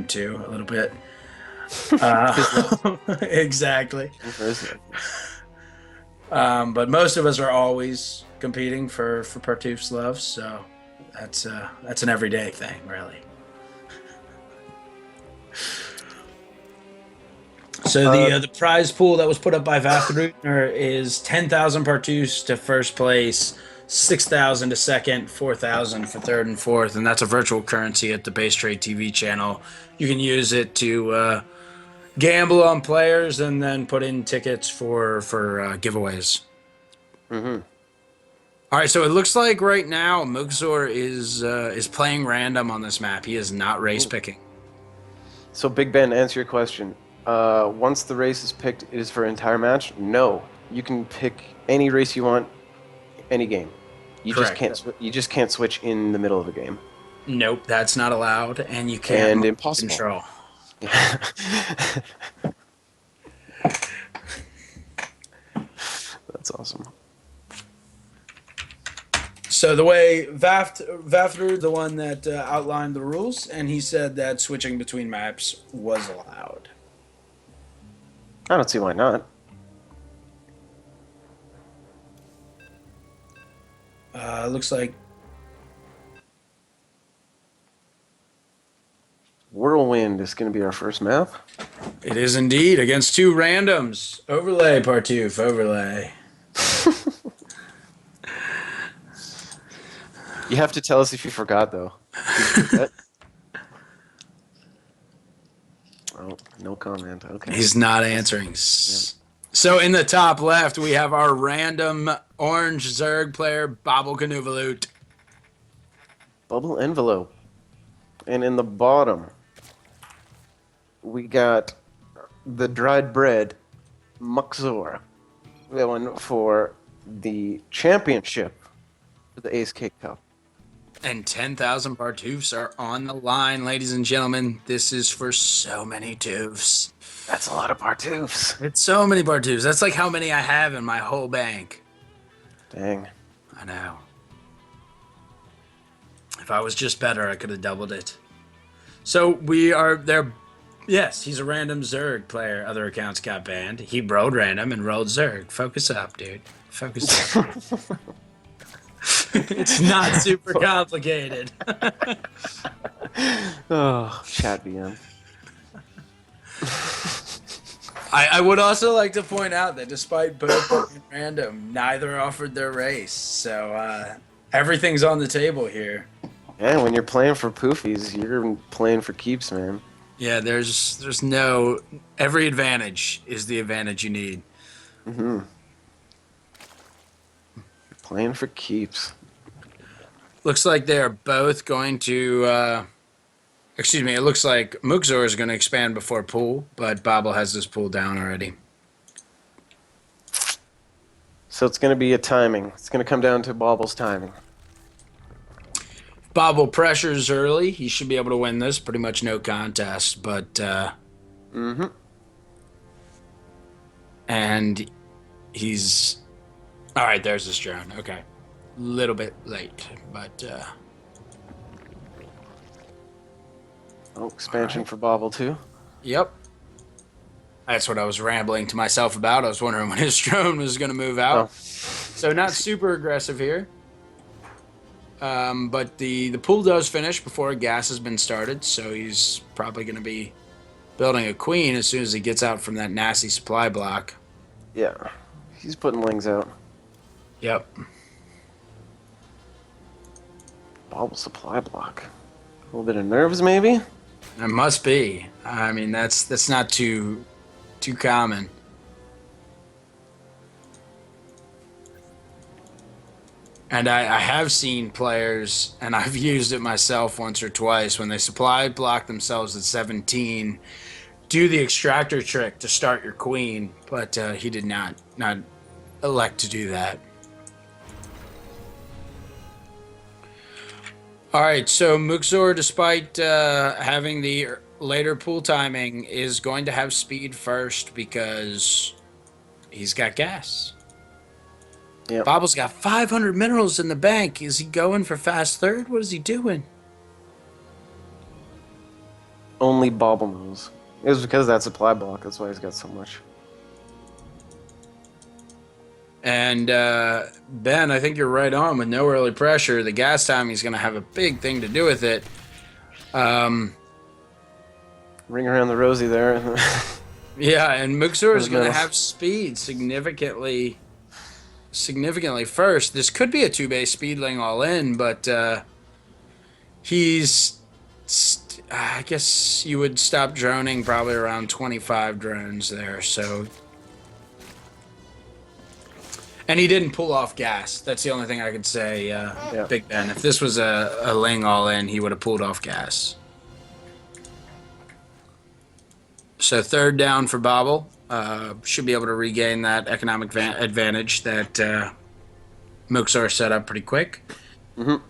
too, a little bit. Exactly. But most of us are always competing for Partoof's love, so that's an everyday thing, really. So the prize pool that was put up by Vafthrudner is 10,000 Partoofs to first place, 6,000 to second, 4,000 for third and fourth, and that's a virtual currency at the Base Trade TV channel. You can use it to gamble on players and then put in tickets for giveaways. Mm-hmm. All right, so it looks like right now Muukzor is playing random on this map. He is not race picking. So, Big Ben, answer your question. Once the race is picked, it is for an entire match? No. You can pick any race you want, any game. You Correct. just can't switch in the middle of a game. Nope, that's not allowed, and you can't And impossible. control. That's awesome. So the way Vafthrud, the one that outlined the rules, and he said that switching between maps was allowed. I don't see why not. Looks like Whirlwind is going to be our first map. it is indeed against two randoms. Overlay, Partoof, overlay. You have to tell us if you forgot, though. Oh, no comment. Okay. He's not answering. So in the top left, we have our random orange Zerg player, Boblekonvolutt. Bubble envelope. And in the bottom, we got the dried bread, Muukzor. Going for the championship for the aceCate Cup. And 10,000 Partoofs are on the line, ladies and gentlemen. This is for so many Toofs. That's a lot of Partoofs. It's so many Partoofs. That's like how many I have in my whole bank. Dang. I know. If I was just better, I could have doubled it. So we are there. Yes, he's a random Zerg player. Other accounts got banned. He rolled random and rolled Zerg. Focus up, dude. Focus up. It's not super complicated. Oh, chat VM. I would also like to point out that despite both being random, neither offered their race. So everything's on the table here. Yeah, when you're playing for poofies, you're playing for keeps, man. Yeah, there's no... Every advantage is the advantage you need. Mm-hmm. You're playing for keeps. Looks like they're both going to... excuse me, it looks like Muukzor is going to expand before pool, but Bobble has this pool down already. So it's going to be a timing. It's going to come down to Bobble's timing. Bobble pressures early. He should be able to win this. Pretty much no contest, but... Mm-hmm. And he's... All right, there's this drone. Okay. Little bit late, but... Oh, expansion for Bobble, too. Yep. That's what I was rambling to myself about. I was wondering when his drone was going to move out. Oh. So not super aggressive here. But the pool does finish before gas has been started, so he's probably going to be building a queen as soon as he gets out from that nasty supply block. Yeah. He's putting lings out. Yep. Bobble supply block. A little bit of nerves, maybe? It must be. I mean, that's not too common. And I have seen players, and I've used it myself once or twice, when they supply block themselves at 17, do the extractor trick to start your queen, but he did not elect to do that. All right, so Muukzor, despite having the later pool timing, is going to have speed first because he's got gas. Yep. Bobble's got 500 minerals in the bank. Is he going for fast third? What is he doing? Only Bobble knows. It was because of that supply block. That's why he's got so much. And Ben, I think you're right on with no early pressure. The gas timing is going to have a big thing to do with it. Ring around the rosy there. Yeah, and Muukzor is Doesn't going to matter. have speed significantly first. This could be a two-base speedling all in, but he's, I guess you would stop droning probably around 25 drones there. So, and he didn't pull off gas. That's the only thing I could say, Yeah. Big Ben. If this was a ling all in, he would have pulled off gas. So third down for Bobble. Should be able to regain that economic advantage that Muukzor set up pretty quick. Mm-hmm.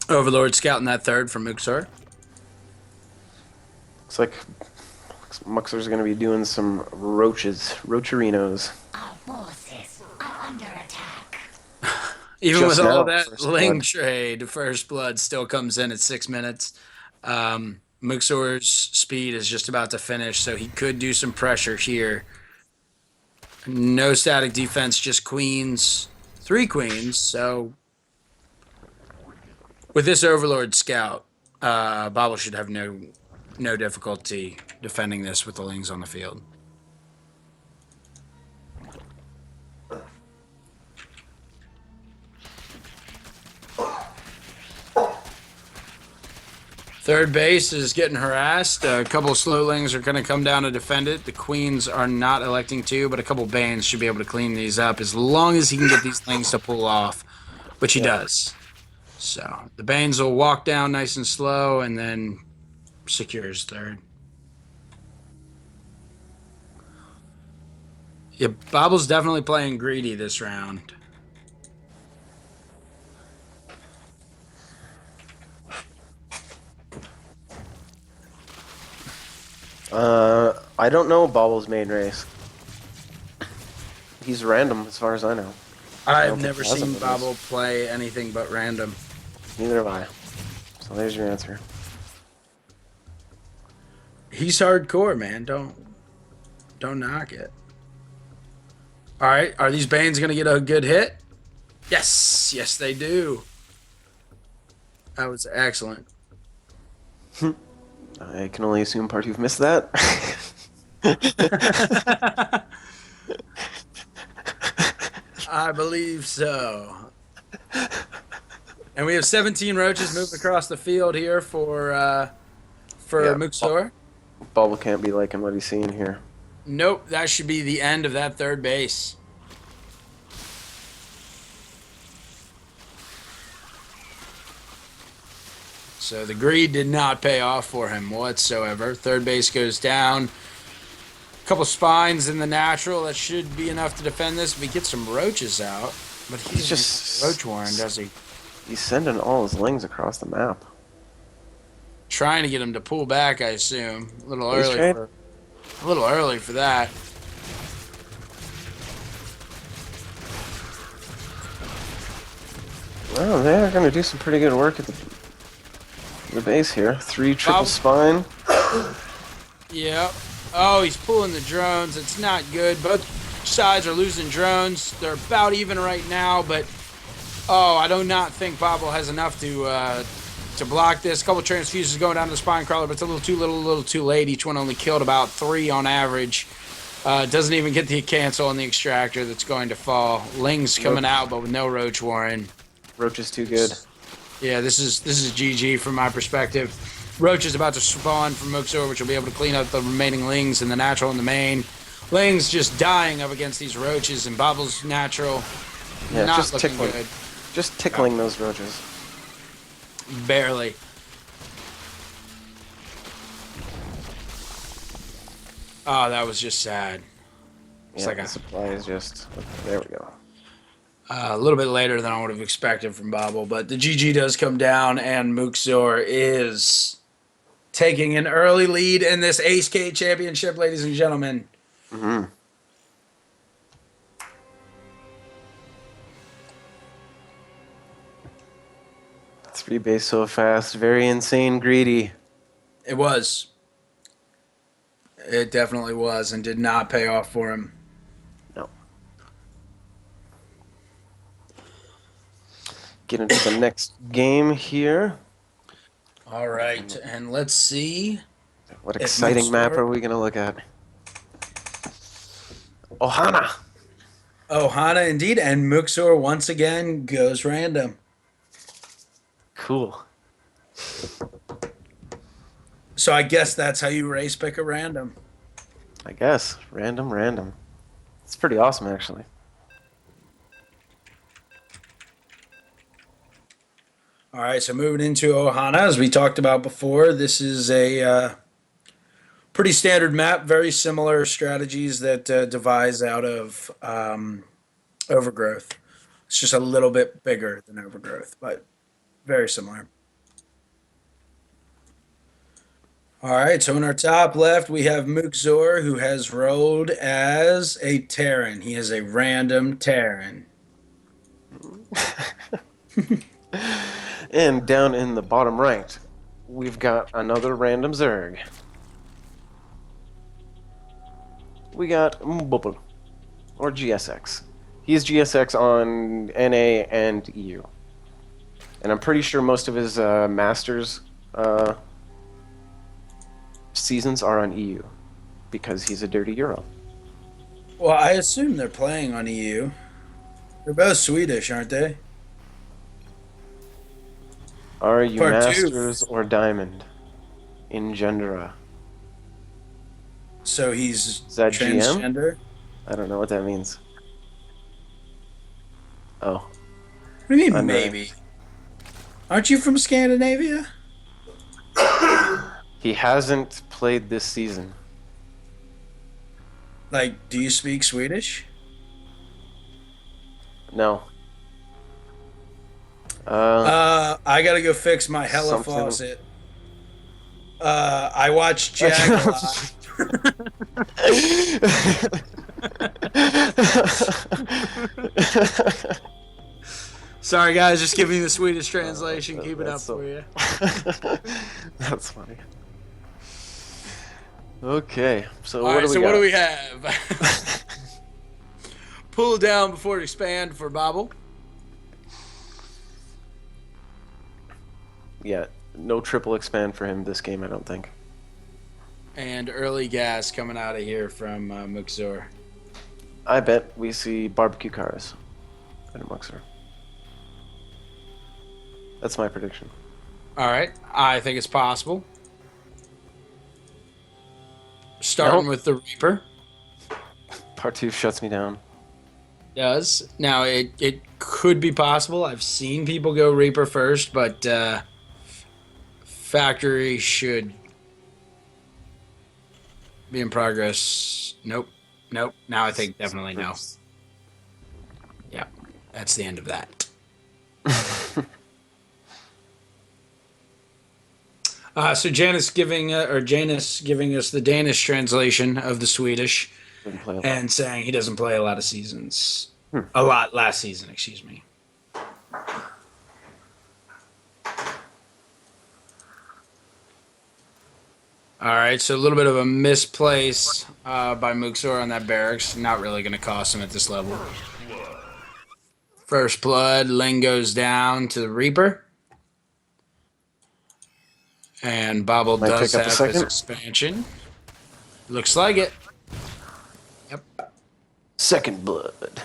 Overlord scouting that third from Muukzor. Looks like Muxer's going to be doing some roacherinos. Our forces are under attack. Even Just with all now, that first ling blood. trade, first blood still comes in at 6 minutes. Muxor's speed is just about to finish, so he could do some pressure here. No static defense, just queens. 3 queens, so with this Overlord scout, Bobble should have no difficulty defending this with the lings on the field. Third base is getting harassed. A couple of slowlings are going to come down to defend it. The queens are not electing to, but a couple banes should be able to clean these up as long as he can get these lings to pull off, which he does. So the banes will walk down nice and slow and then secures third. Yeah, Bobble's definitely playing greedy this round. I don't know Bobble's main race. He's random as far as I know. I I've don't think never he has seen a Bobble play anything but random. Neither have I. So there's your answer. He's hardcore, man. Don't knock it. All right, are these banes going to get a good hit? Yes, they do. That was excellent. I can only assume Partoof missed that. I believe so. And we have 17 roaches moving across the field here for Yeah. Muukzor. Bobble can't be liking what he's seeing here. Nope, that should be the end of that third base. So the greed did not pay off for him whatsoever. Third base goes down. A couple spines in the natural. That should be enough to defend this if he gets some roaches out. But he's just- just roach warren, does he? He's sending all his lings across the map. Trying to get him to pull back, I assume. A little Base early trade? for that. Well, they're going to do some pretty good work at the base here. 3 triple spine. Yep. Oh, he's pulling the drones. It's not good. Both sides are losing drones. They're about even right now, but I do not think Bobble has enough to block this. A couple transfuses going down to the spine crawler, but it's a little too late. Each one only killed about 3 on average. Doesn't even get the cancel on the extractor that's going to fall. Ling's coming out, but with no roach warren. Roach is too good. Yeah, this is GG from my perspective. Roach is about to spawn from Muukzor, which will be able to clean up the remaining lings in the natural and the main. Ling's just dying up against these roaches, and Bobble's natural Yeah, not just looking tickling. good. Just tickling those roaches. Barely. Oh, that was just sad. It's Yeah, like the supply is just... Okay, there we go. a little bit later than I would have expected from Bobble, but the GG does come down, and Muukzor is taking an early lead in this aceCate championship, ladies and gentlemen. Mm-hmm. Rebase so fast, very insane, greedy. It was. It definitely was, and did not pay off for him. No. Get into the next game here. All right, and let's see. What If exciting map Muukzor- are we going to look at? Ohana! Ohana indeed, and Muukzor once again goes random. Cool. So I guess that's how you race pick a random. I guess. Random. It's pretty awesome, actually. All right, so moving into Ohana, as we talked about before, this is a pretty standard map, very similar strategies that devise out of Overgrowth. It's just a little bit bigger than Overgrowth, but very similar. All right, so in our top left, we have Muukzor, who has rolled as a Terran. He is a random Terran. And down in the bottom right, we've got another random Zerg. We got Bubble, or GSX. He's GSX on NA and EU. And I'm pretty sure most of his Masters seasons are on EU, because he's a dirty Euro. Well, I assume they're playing on EU. They're both Swedish, aren't they? Are you Part two. Masters or Diamond? In Gendera. So he's Is that GM? transgender? I don't know what that means. Oh. What do you mean, I'm maybe? Aren't you from Scandinavia? He hasn't played this season. Like, do you speak Swedish? No. I gotta go fix my hella Something- faucet. I watch Jag a lot. Sorry, guys, just giving you the Swedish translation. Keep it up That's so- for you. That's funny. Okay, so All what right, do we so got? what do we have? Pull down before it expand for Bobble. Yeah, no triple expand for him this game, I don't think. And early gas coming out of here from Muukzor. I bet we see barbecue cars in a Muukzor. That's my prediction. All right, I think it's possible. Starting Nope. with the Reaper. Part 2 shuts me down. Does. Now, it could be possible. I've seen people go Reaper first, but Factory should be in progress. Nope. Now I think definitely no. Yeah, that's the end of that. So Janus giving us the Danish translation of the Swedish Didn't play a lot. and saying he doesn't play a lot of seasons. A lot last season, excuse me. All right, so a little bit of a misplace by Muukzor on that barracks. Not really going to cost him at this level. First blood, Ling goes down to the Reaper. And Bobble Might does pick up a have his second. expansion. Looks like it. Yep. Second blood.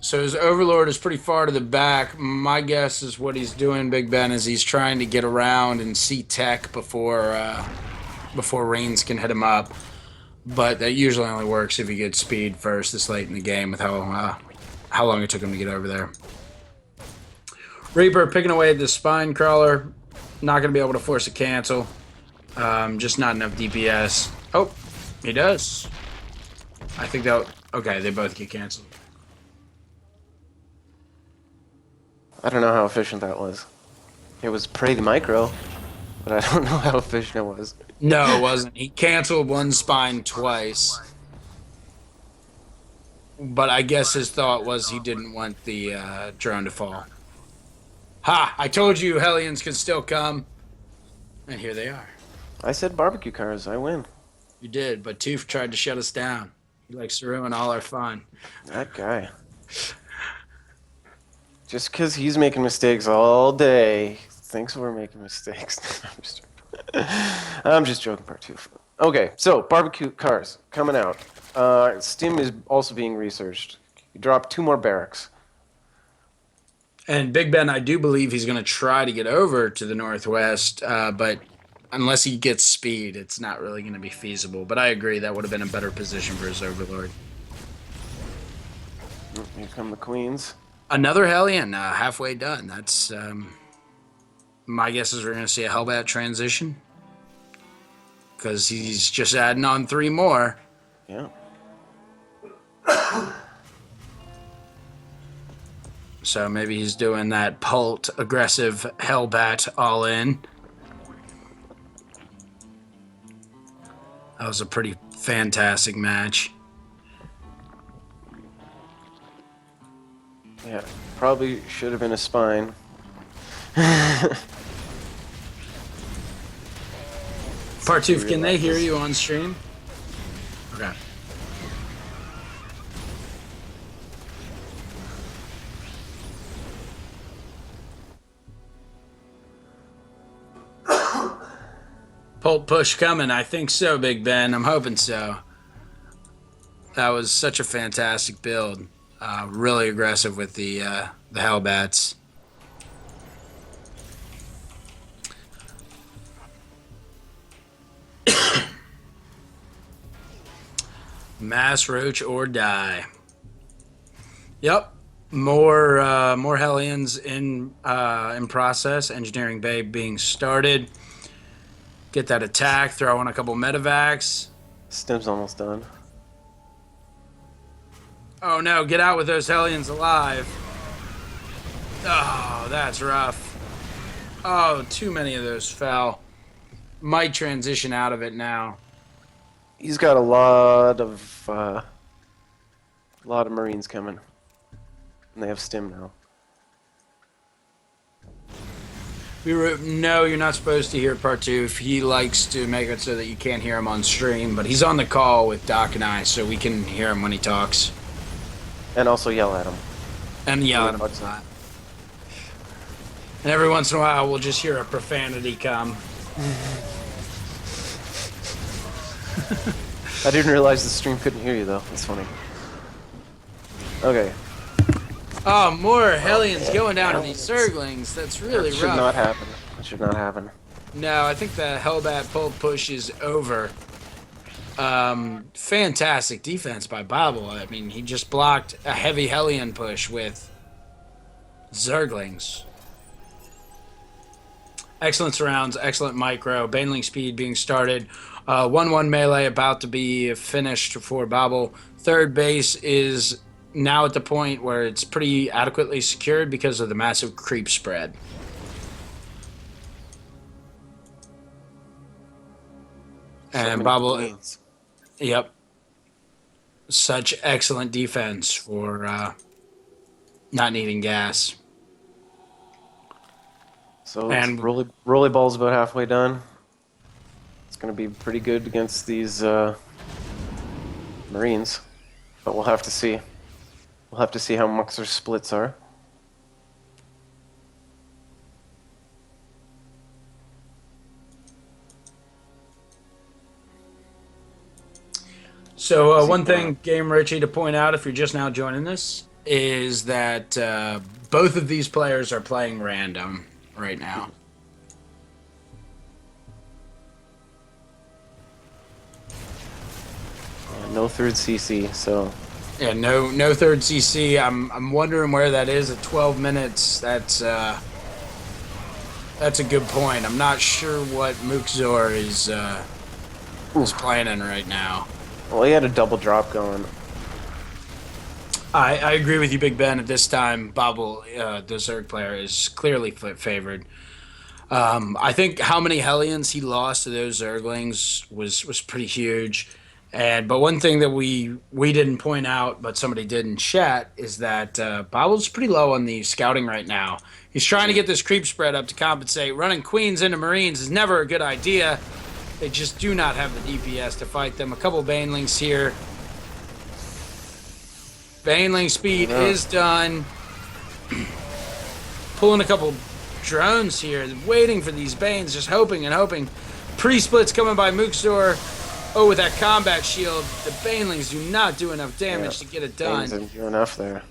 So his Overlord is pretty far to the back. My guess is what he's doing, Big Ben, is he's trying to get around and see tech before Reigns can hit him up. But that usually only works if you get speed first this late in the game with how long it took him to get over there. Reaper picking away at the Spine Crawler. Not going to be able to force a cancel. Just not enough DPS. Oh, he does. I think that... Okay, they both get canceled. I don't know how efficient that was. It was pretty micro, but I don't know how efficient it was. No, it wasn't. He canceled one Spine twice. But I guess his thought was he didn't want the drone to fall. Ha! I told you Hellions could still come. And here they are. I said barbecue cars. I win. You did, but Tooth tried to shut us down. He likes to ruin all our fun. That guy. Just because he's making mistakes all day thinks we're making mistakes. I'm just joking, part two. Okay, so barbecue cars coming out. Stim is also being researched. You drop 2 more barracks. And Big Ben, I do believe he's going to try to get over to the northwest, but unless he gets speed, it's not really going to be feasible. But I agree, that would have been a better position for his Overlord. Here come the Queens. Another Hellion, halfway done. That's my guess is we're going to see a Hellbat transition because he's just adding on 3 more. Yeah. So maybe he's doing that Pult aggressive Hellbat all in. That was a pretty fantastic match. Yeah, probably should have been a spine. Partoof, can they hear you on stream? Okay. Pult push coming. I think so, Big Ben. I'm hoping so. That was such a fantastic build. Really aggressive with the Hellbats. Mass roach or die. Yep. More Hellions in process. Engineering bay being started. Get that attack. Throw in a couple medevacs. Stim's almost done. Oh no, get out with those Hellions alive. Oh, that's rough. Oh, too many of those fell. Might transition out of it now. He's got a lot of Marines coming. And they have Stim now. No, you're not supposed to hear part 2. If he likes to make it so that you can't hear him on stream, but he's on the call with Doc and I, so we can hear him when he talks. And also yell at him. And yell at him a lot. And every once in a while, we'll just hear a profanity come. I didn't realize the stream couldn't hear you, though. That's funny. Okay. Oh, more Hellions going down to these Zerglings. That's really That rough. should not happen. That should not happen. No, I think the Hellbat pull push is over. Fantastic defense by Bobble. I mean, he just blocked a heavy Hellion push with Zerglings. Excellent surrounds, excellent micro. Baneling speed being started. 1-1 melee about to be finished for Bobble. Third base is now at the point where it's pretty adequately secured because of the massive creep spread. And Bobble, yep, such excellent defense for not needing gas. So And- rolly ball's about halfway done. It's going to be pretty good against these Marines, but we'll have to see. We'll have to see how Muukzor's splits are. So one thing, Game Richie, to point out if you're just now joining us, is that both of these players are playing random right now. No third CC, so Yeah, no third CC. I'm wondering where that is at 12 minutes. That's a good point. I'm not sure what Muukzor is planning right now. well, he had a double drop going. I agree with you, Big Ben. At this time, Bobble, the Zerg player, is clearly favored. I think how many Hellions he lost to those Zerglings was pretty huge. But one thing that we didn't point out, but somebody did in chat, is that Bobble's pretty low on the scouting right now. He's trying to get this creep spread up to compensate. Running queens into Marines is never a good idea. They just do not have the DPS to fight them. A couple Banelings here. Baneling speed is done. Pulling a couple drones here, waiting for these Banes, just hoping and hoping. Pre-splits coming by Muukzor. Oh, with that combat shield, the Banelings do not do enough damage to get it done. Banes didn't do enough there.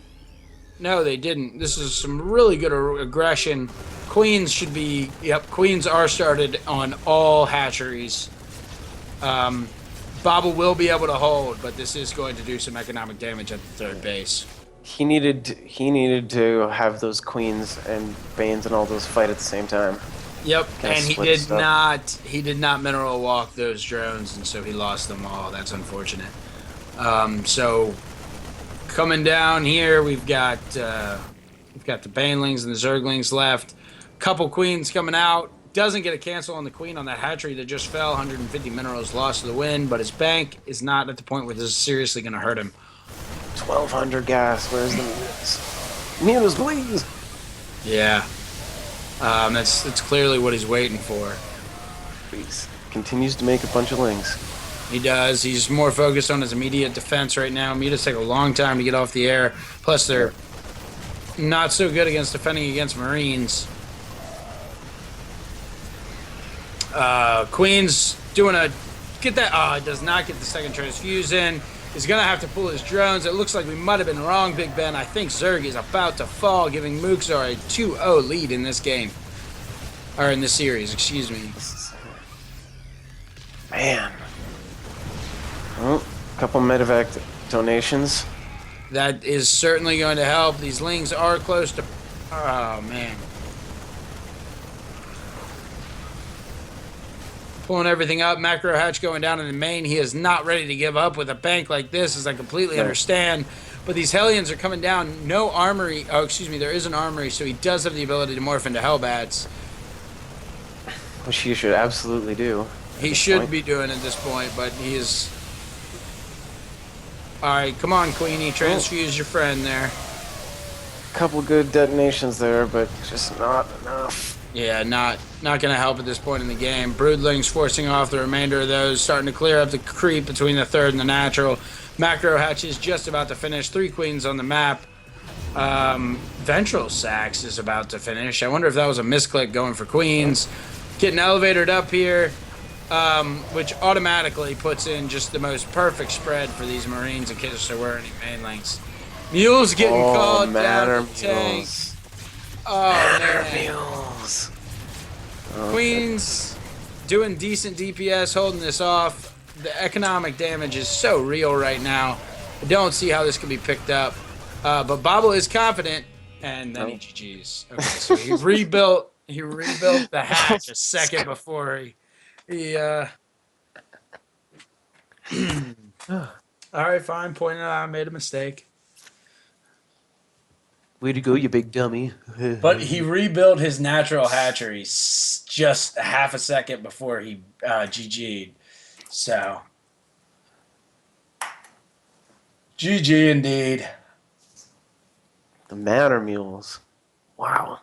No, they didn't. This is some really good aggression. Queens should be... Yep, queens are started on all hatcheries. Bobble will be able to hold, but this is going to do some economic damage at the third base. He needed to have those queens and Banes and all those fight at the same time. Yep, Kinda and split stuff. he did not mineral walk those drones, and so he lost them all. That's unfortunate. So coming down here, we've got the Banelings and the Zerglings left. Couple queens coming out. Doesn't get a cancel on the queen on that hatchery that just fell. 150 minerals lost to the wind, but his bank is not at the point where this is seriously going to hurt him. 1,200 gas. Where's the mules? Mules, please. Yeah. That's clearly what he's waiting for. Please. Continues to make a bunch of lings. He does. He's more focused on his immediate defense right now. Mutas take a long time to get off the air. Plus, they're not so good against defending against Marines. Queen's doing a... Get that... Oh, it does not get the second transfuse in. He's going to have to pull his drones. It looks like we might have been wrong, Big Ben. I think Zerg is about to fall, giving Muukzor a 2-0 lead in this game. Or in this series, excuse me. Man. Oh, a couple medevac donations. That is certainly going to help. These lings are close to... Oh, man. Pulling everything up. Macro hatch going down in the main. He is not ready to give up with a bank like this, as I completely understand. But these Hellions are coming down. No armory. Oh, excuse me. There is an armory, so he does have the ability to morph into Hellbats. Which he should absolutely do. He should be doing at this point, but he is... Alright, come on, Queenie. Transfuse your friend there. Couple good detonations there, but just not enough. Yeah, not going to help at this point in the game. Broodlings forcing off the remainder of those, starting to clear up the creep between the third and the natural. Macro hatch is just about to finish. 3 queens on the map. Ventral Sax is about to finish. I wonder if that was a misclick going for queens. Getting elevated up here, which automatically puts in just the most perfect spread for these Marines in case there were any mainlings. Mules getting called down the tank. Oh, man. Mules. Okay. Queens doing decent DPS, holding this off. The economic damage is so real right now. I don't see how this can be picked up. But Bobble is confident, and then he GG's. Okay, so he rebuilt the hatch a second before he all right, fine. Pointed out I made a mistake. Way to go, you big dummy. But he rebuilt his natural hatchery just half a second before he GG'd. So, GG indeed. The Manor Mules. Wow.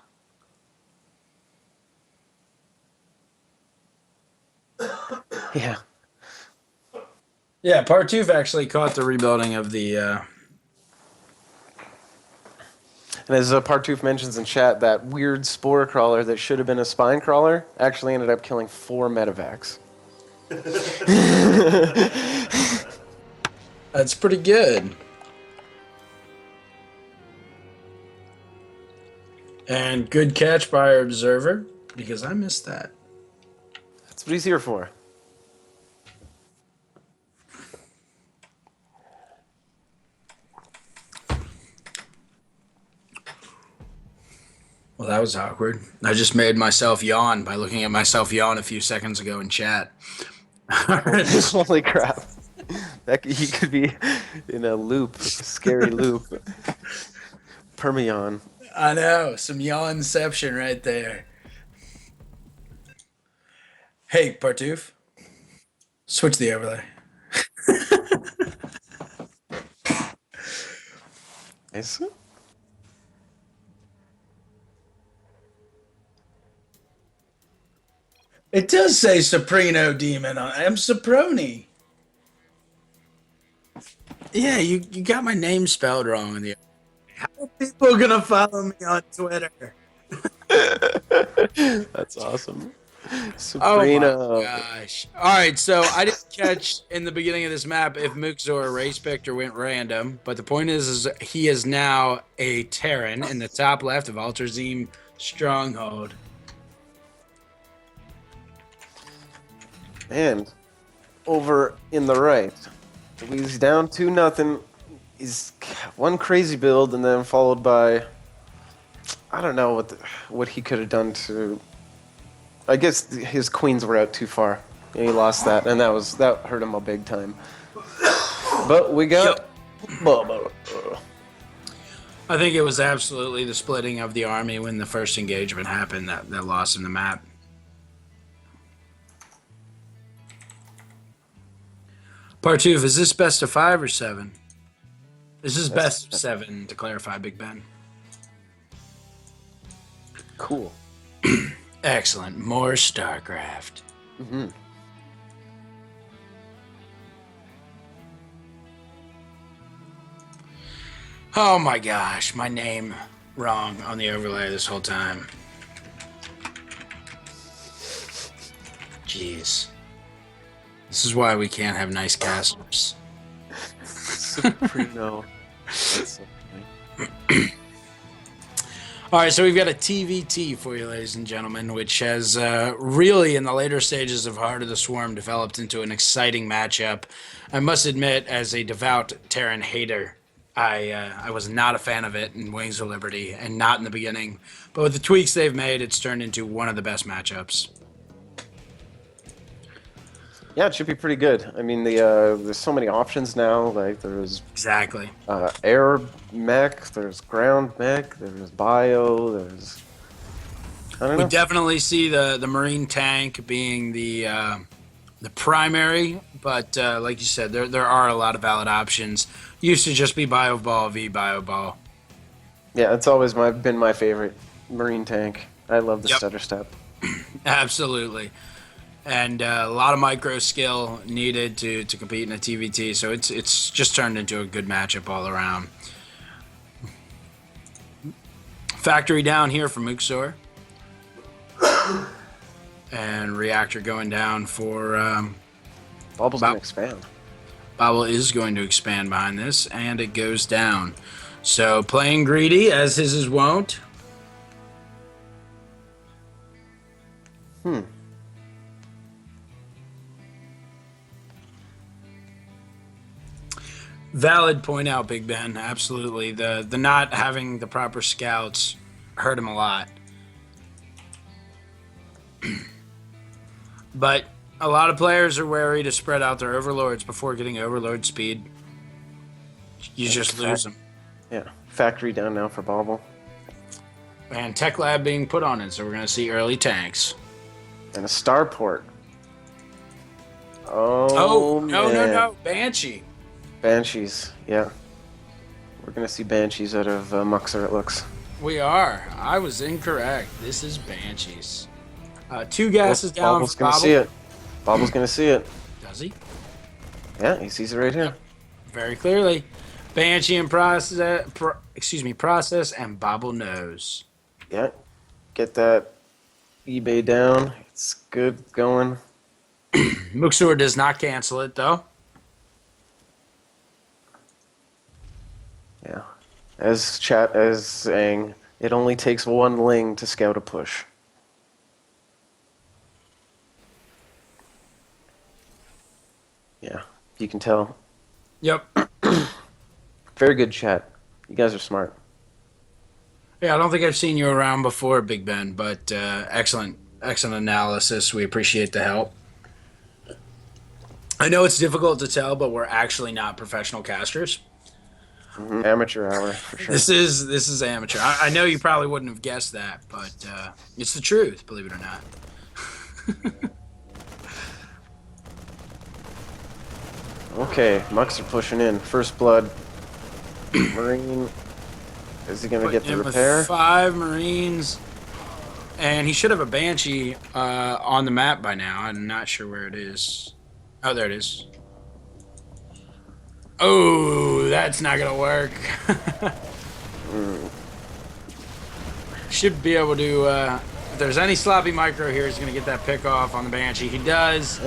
Yeah. Yeah, Part 2 actually caught the rebuilding of the... And as Partoof mentions in chat, that weird spore crawler that should have been a spine crawler actually ended up killing 4 medevacs. That's pretty good. And good catch by our observer, because I missed that. That's what he's here for. Well, that was awkward. I just made myself yawn by looking at myself yawn a few seconds ago in chat. Holy crap. He could be in a loop, a scary loop. Permion. I know, some yawnception right there. Hey, Partoof, switch the overlay. Nice. It does say Soprano Demon on I'm Soproni. Yeah, you got my name spelled wrong in the How are people gonna follow me on Twitter? That's awesome. Oh my Sabrina. gosh. Alright, so I didn't catch in the beginning of this map if Muukzor race picked or went random, but the point is he is now a Terran in the top left of Alterzim Stronghold. And over in the right, he's down 2-0. He's one crazy build, and then followed by I don't know what he could have done to. I guess his queens were out too far, and he lost that, and that hurt him a big time. But we got Bubba. I think it was absolutely the splitting of the army when the first engagement happened that lost him the map. Part 2, is this best of 5 or 7? This is best of 7, to clarify, Big Ben. Cool. Excellent. More StarCraft. Mm-hmm. Oh my gosh, my name wrong on the overlay this whole time. Jeez. This is why we can't have nice casters. Supremo. That's so funny. All right, so we've got a TVT for you, ladies and gentlemen, which has really, in the later stages of Heart of the Swarm, developed into an exciting matchup. I must admit, as a devout Terran hater, I was not a fan of it in Wings of Liberty, and not in the beginning. But with the tweaks they've made, it's turned into one of the best matchups. Yeah, it should be pretty good. I mean, there's so many options now. Like there's Exactly. air mech, there's ground mech, there's bio, there's I don't We know. definitely see the Marine tank being the primary, but like you said, there are a lot of valid options. Used to just be Bio Ball v Bio Ball. Yeah, it's always been my favorite Marine tank. I love the Yep. stutter step. Absolutely. And a lot of micro skill needed to compete in a TVT, so it's just turned into a good matchup all around. Factory down here for Muukzor. And reactor going down for Bubble's gonna expand. Bobble is going to expand behind this, and it goes down. So playing greedy, as his is wont. Valid point out, Big Ben. Absolutely. The not having the proper scouts hurt him a lot. But a lot of players are wary to spread out their overlords before getting overlord speed. You just lose them. Yeah, factory down now for Bobble. And Tech Lab being put on it, so we're going to see early tanks. And a starport. Oh, man. no. Banshee. Banshees, yeah. We're gonna see Banshees out of Muukzor, it looks. We are. I was incorrect. This is Banshees. 2 gases down Bobble's for gonna Bobble. see it. Bobble's gonna see it. Does he? Yeah, he sees it right here. Very clearly. Banshee in process, process, and Bobble knows. Yeah. Get that eBay down. It's good going. Muukzor does not cancel it, though. Yeah. As chat is saying, it only takes one ling to scout a push. Yeah, you can tell. Yep. Very good chat. You guys are smart. Yeah, I don't think I've seen you around before, Big Ben, but excellent analysis. We appreciate the help. I know it's difficult to tell, but we're actually not professional casters. Mm-hmm. Amateur hour, for sure. This is amateur. I know you probably wouldn't have guessed that, but it's the truth, believe it or not. Okay, Mucks are pushing in. First blood. Marine. Is he gonna Put get the him with repair? 5 Marines. And he should have a Banshee on the map by now. I'm not sure where it is. Oh, there it is. Oh, that's not going to work. Should be able to... if there's any sloppy micro here, he's going to get that pick off on the Banshee. He does,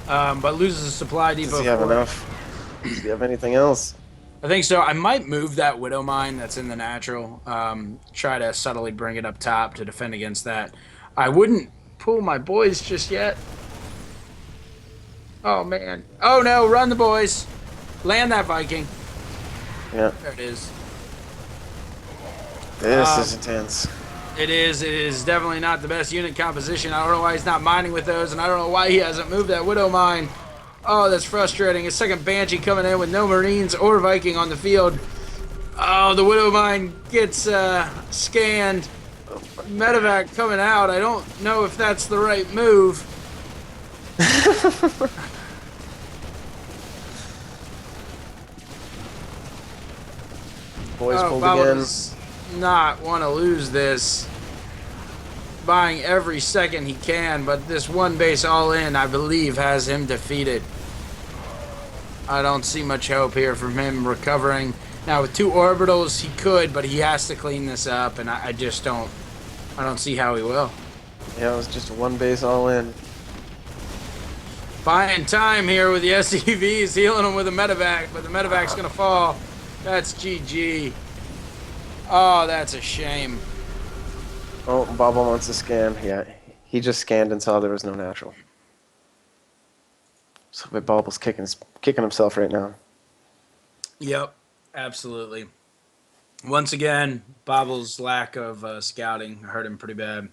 but loses a supply depot. Does he have enough? Does he have anything else? I think so. I might move that Widow Mine that's in the natural. Try to subtly bring it up top to defend against that. I wouldn't pull my boys just yet. Oh, man. Oh, no. Run the boys. Land that Viking. Yeah. There it is. This is intense. It is. It is definitely not the best unit composition. I don't know why he's not mining with those, and I don't know why he hasn't moved that Widow Mine. Oh, that's frustrating. His second Banshee coming in with no Marines or Viking on the field. Oh, the Widow Mine gets scanned. Medevac coming out. I don't know if that's the right move. Boys pulled Bobble again. does not want to lose this. Buying every second he can, but this one base all in, I believe, has him defeated. I don't see much hope here from him recovering. Now, with 2 orbitals, he could, but he has to clean this up, and I just don't... I don't see how he will. Yeah, it was just 1 base all in. Buying time here with the SCVs, healing him with a medevac, but the medevac's going to fall. That's GG. Oh, that's a shame. Oh, Bobble wants to scan. Yeah, he just scanned and saw there was no natural. So Bobble's kicking himself right now. Yep, absolutely. Once again, Bobble's lack of scouting hurt him pretty bad.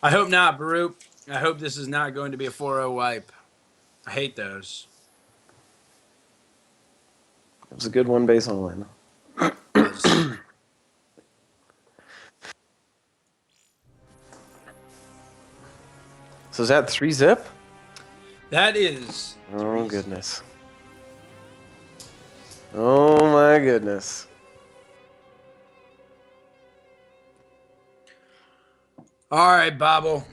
I hope not, Baruch. I hope this is not going to be a 4-0 wipe. I hate those. It was a good 1 base all in. So is that 3 zip? That is. Oh goodness. Oh my goodness. All right, Bobble.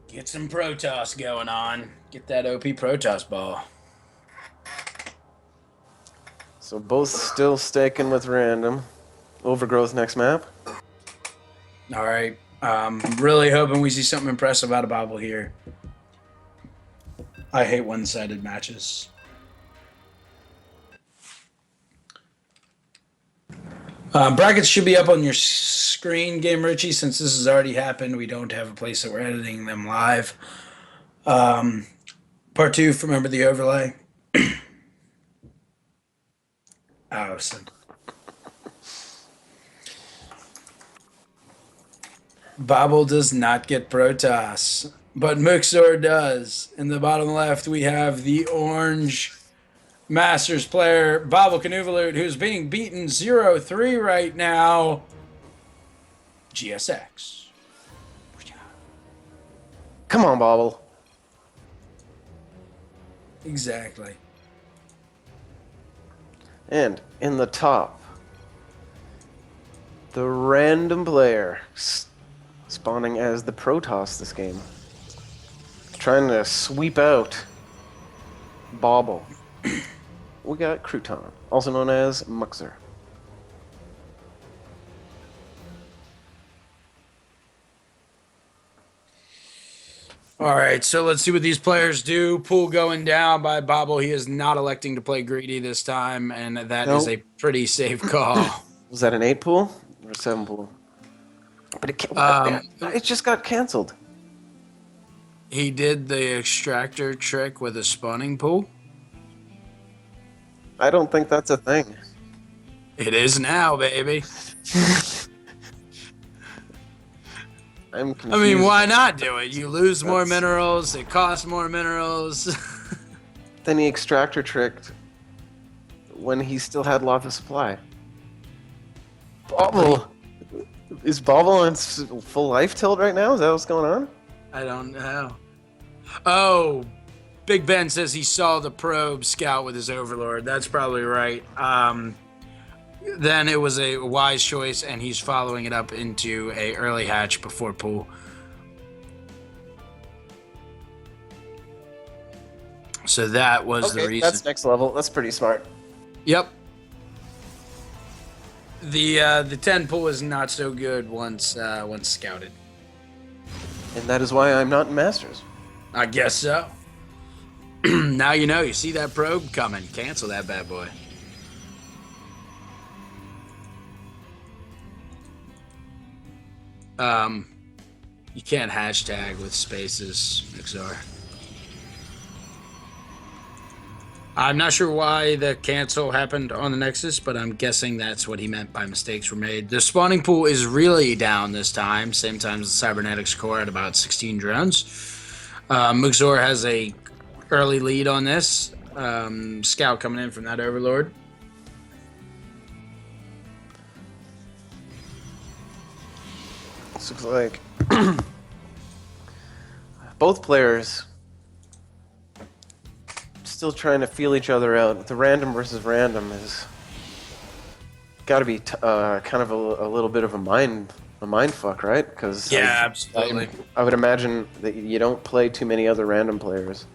Get some Protoss going on. Get that OP Protoss ball. So both still staking with random. Overgrowth next map. All right. Really hoping we see something impressive out of Bobble here. I hate one-sided matches. Brackets should be up on your screen, Game Richie. Since this has already happened, we don't have a place that we're editing them live. Part 2, remember the overlay? Oh, so Bobble does not get Protoss, but Muukzor does. In the bottom left, we have the orange Masters player, Boblekonvolutt, who's being beaten 0-3 right now. GSX. Come on, Bobble. Exactly. And in the top, the random player spawning as the Protoss this game. Trying to sweep out Bobble. We got Crouton, also known as Muukzor. All right, so let's see what these players do. Pool going down by Bobble. He is not electing to play greedy this time, and that is a pretty safe call. Was that an 8 pool or a 7 pool? But it just got canceled. He did the extractor trick with a spawning pool. I don't think that's a thing. It is now, baby. I'm confused. I mean, why not do it? You lose more minerals. It costs more minerals. Then he extractor tricked when he still had lots of supply. Bobble. Is Bobble on full life tilt right now? Is that what's going on? I don't know. Oh, Big Ben says he saw the probe scout with his overlord. That's probably right. then it was a wise choice, and he's following it up into a early hatch before pool. So that was the reason. That's next level. That's pretty smart. Yep. The 10 pool is not so good once scouted. And that is why I'm not in Masters. I guess so. Now you know. You see that probe coming. Cancel that bad boy. You can't hashtag with spaces, Muukzor. I'm not sure why the cancel happened on the Nexus, but I'm guessing that's what he meant by mistakes were made. The spawning pool is really down this time, same time as the Cybernetics core at about 16 drones. Muukzor has a early lead on this. Scout coming in from that Overlord. This looks like both players still trying to feel each other out. The random versus random is got to be kind of a little bit of a mind fuck, right? Because Absolutely. I would imagine that you don't play too many other random players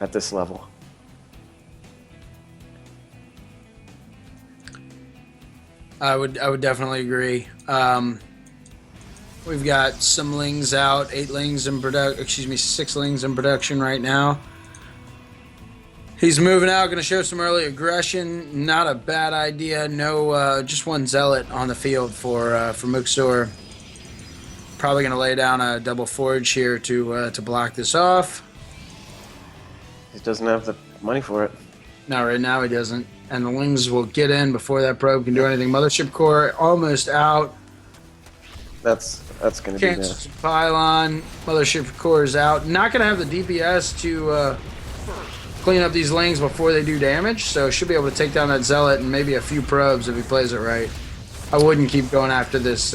at this level. I would definitely agree. We've got some lings out, 6 lings in production right now. He's moving out, going to show some early aggression. Not a bad idea. No, just one zealot on the field for Muukzor. Probably going to lay down a double forge here to block this off. He doesn't have the money for it. No, right now he doesn't. And the lings will get in before that probe can do anything. Mothership core almost out. That's going to be Cancels pylon. Mothership core is out. Not going to have the DPS to clean up these lings before they do damage, so should be able to take down that zealot and maybe a few probes if he plays it right. I wouldn't keep going after this.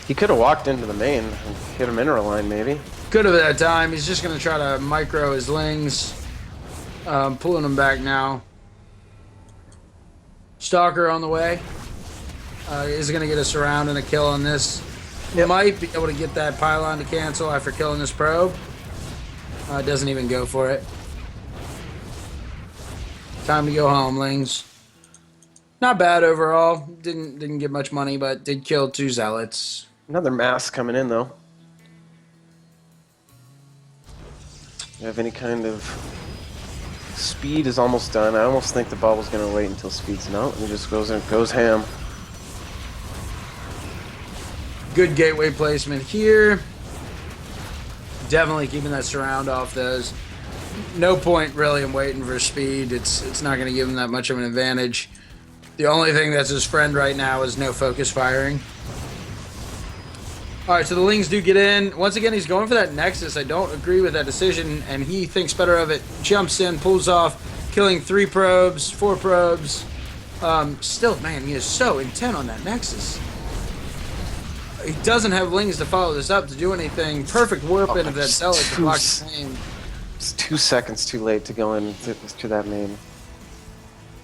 He could have walked into the main and hit a mineral line, maybe. Could have at that time. He's just going to try to micro his lings. Pulling them back now. Stalker on the way. Is going to get a surround and a kill on this. Yep. Might be able to get that pylon to cancel after killing this probe. Doesn't even go for it. Time to go home, lings. Not bad overall. Didn't get much money, but did kill 2 zealots. Another mass coming in, though. You have any kind of... Speed is almost done. I almost think the bubble's going to wait until speed's no. He just goes ham. Good gateway placement here. Definitely keeping that surround off those. No point really in waiting for speed. It's not going to give him that much of an advantage. The only thing that's his friend right now is no focus firing. All right, so the lings do get in. Once again, he's going for that Nexus. I don't agree with that decision, and he thinks better of it. Jumps in, pulls off, killing 3 probes, 4 probes. Still, man, he is so intent on that Nexus. He doesn't have lings to follow this up to do anything. Perfect warp in of that zealot to block the main. It's 2 seconds too late to go in to that main.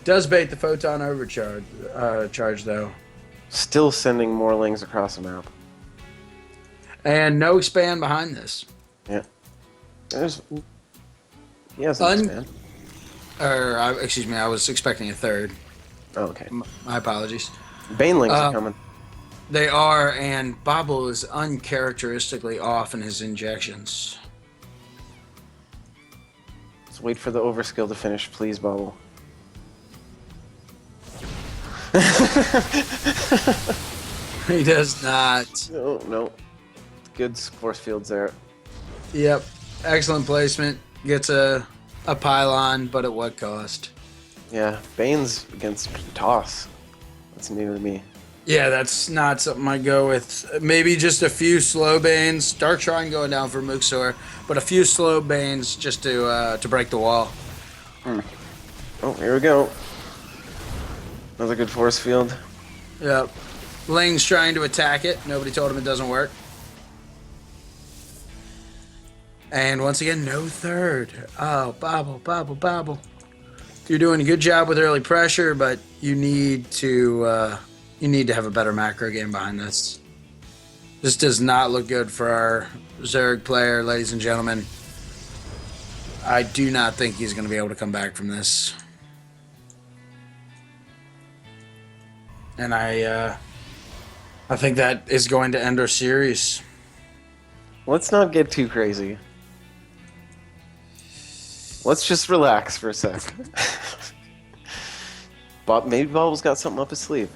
Does bait the photon overcharge, charge though. Still sending more lings across the map. And no expand behind this. Yeah. He has an expand. Excuse me, I was expecting a 3rd. Oh, okay. My apologies. Banelings are coming. They are, and Bobble is uncharacteristically off in his injections. Let's wait for the overskill to finish, please, Bobble. He does not. No. Good force fields there. Yep. Excellent placement. Gets a pylon, but at what cost? Yeah, Bane's against Toss. That's new to me. Yeah, that's not something I go with. Maybe just a few slow Banes. Dark Shrine going down for Muukzor, but a few slow Banes just to break the wall. Oh, here we go. Another good force field. Yep. Ling's trying to attack it. Nobody told him it doesn't work. And once again, no 3rd. Oh, Bobble. You're doing a good job with early pressure, but you need to have a better macro game behind this. This does not look good for our Zerg player, ladies and gentlemen. I do not think he's going to be able to come back from this. And I think that is going to end our series. Let's not get too crazy. Let's just relax for a sec. Maybe Bobble's got something up his sleeve.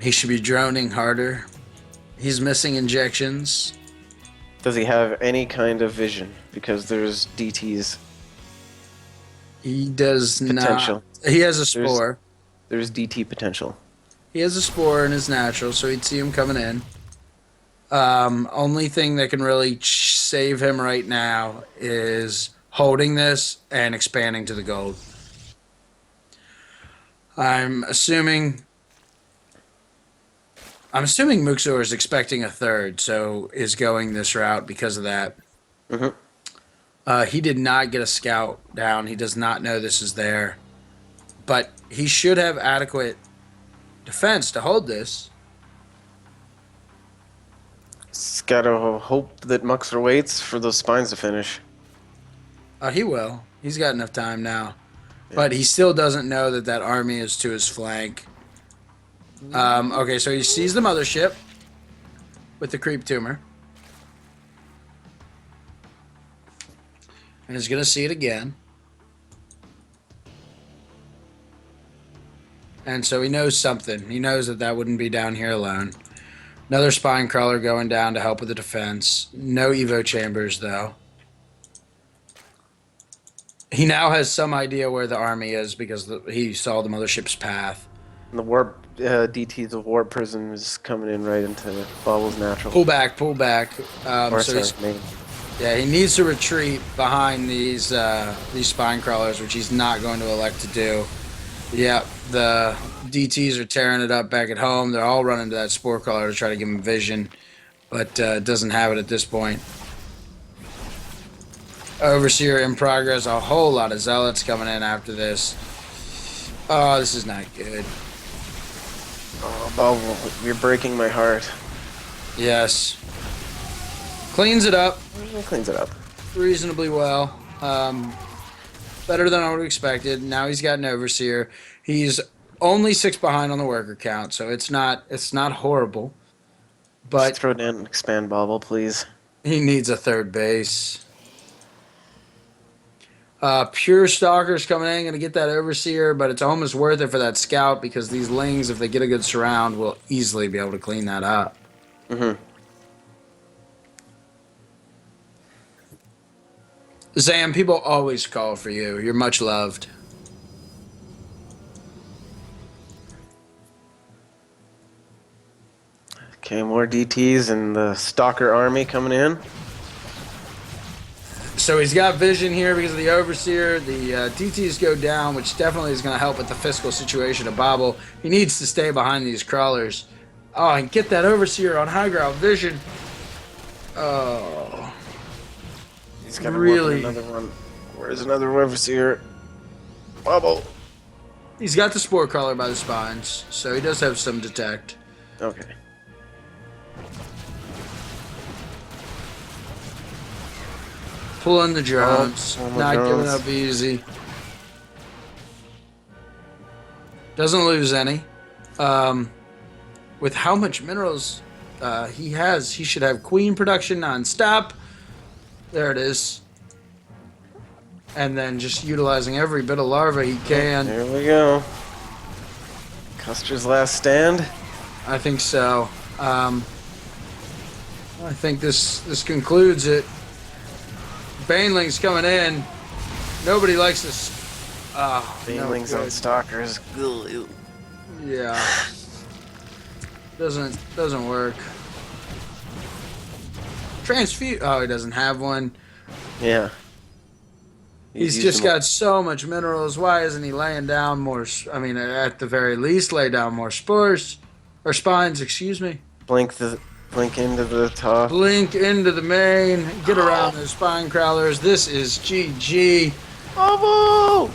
He should be droning harder. He's missing injections. Does he have any kind of vision? Because there's DTs. He does Potential. not. He has a spore. There's DT potential. He has a spore in his natural, so he'd see him coming in. Only thing that can really save him right now is holding this and expanding to the gold. I'm assuming Muukzor is expecting a third, so is going this route because of that. He did not get a scout down. He does not know this is there. But he should have adequate defense to hold this. Just gotta hope that Muukzor waits for those spines to finish. He will. He's got enough time now. Yeah. But he still doesn't know that that army is to his flank. Okay, so he sees the mothership with the creep tumor. And he's going to see it again. And so he knows something. He knows that that wouldn't be down here alone. Another spine crawler going down to help with the defense. No Evo chambers, though. He now has some idea where the army is because he saw the mothership's path. And the warp DT, the warp prism is coming in right into Bobble's natural. Pull back, pull back. Main. Yeah, he needs to retreat behind these spine crawlers, which he's not going to elect to do. Yeah, the DTs are tearing it up back at home. They're all running to that spore crawler to try to give him vision, but doesn't have it at this point. Overseer in progress. A whole lot of zealots coming in after this. Oh, this is not good. Oh, Bobble, you're breaking my heart. Yes. Cleans it up. Cleans it up. Reasonably well. Better than I would have expected. Now he's got an overseer. He's only 6 behind on the worker count, so it's not horrible. But just throw down and expand Bobble, please. He needs a third base. Pure Stalker's coming in, going to get that overseer, but it's almost worth it for that scout because these lings, if they get a good surround, will easily be able to clean that up. Zam, people always call for you. You're much loved. Okay, more DTs and the Stalker army coming in. So he's got vision here because of the overseer. The DTs go down, which definitely is going to help with the fiscal situation of Bobble. He needs to stay behind these crawlers. Oh, and get that overseer on high ground vision. Oh. He's got to really another one. Where's another overseer? Bobble. He's got the spore crawler by the spines, so he does have some detect. Okay. Pulling the drones, not drones. giving up easy. Doesn't lose any. With how much minerals he has, he should have queen production non-stop. There it is. And then just utilizing every bit of larva he can. There we go. Custer's last stand. I think so. I think this concludes it. Baneling's coming in. Nobody likes this. Banelings on Stalkers. Yeah. Doesn't work. Transfuse. Oh, he doesn't have one. Yeah. He's just got so much minerals. Why isn't he laying down more? I mean, at the very least, lay down more spores or spines. Excuse me. Blink the Blink into the top. Blink into the main. Get around those spine crawlers. This is GG. Bubble!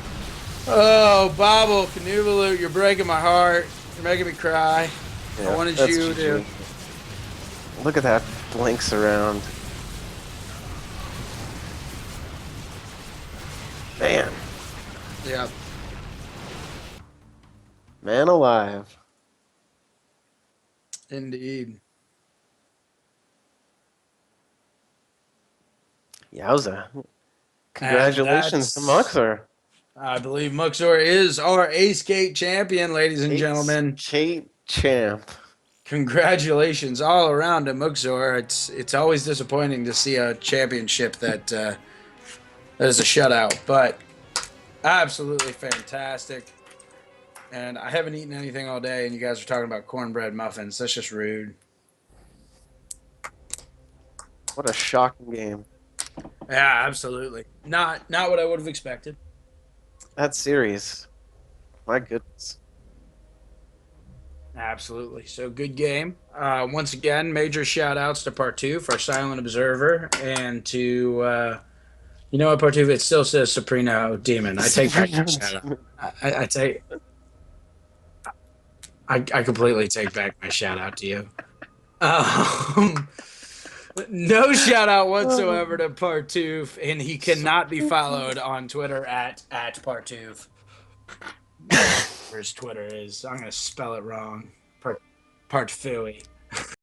Oh, Boblekonvolutt, you're breaking my heart. You're making me cry. Yeah, I wanted that's you to. GG. Look at that. Blinks around. Man. Yeah. Man alive. Indeed. Yowza. Congratulations to Muukzor. I believe Muukzor is our aceCate champion, ladies and gentlemen. Kate champ. Congratulations all around to Muukzor. It's always disappointing to see a championship that is a shutout, but absolutely fantastic. And I haven't eaten anything all day, and you guys are talking about cornbread muffins. That's just rude. What a shocking game. Yeah, absolutely. Not what I would have expected. That series. My goodness. Absolutely. So good game. Once again, major shout outs to Partoof, our silent observer, and to you know what, Partoof, it still says Soprano Demon. I take back my shout out. I take I completely take back my shout out to you. No shout out whatsoever to Partoof, and he cannot be followed on Twitter at Partoof. Where his Twitter is. I'm gonna spell it wrong. Partfooey.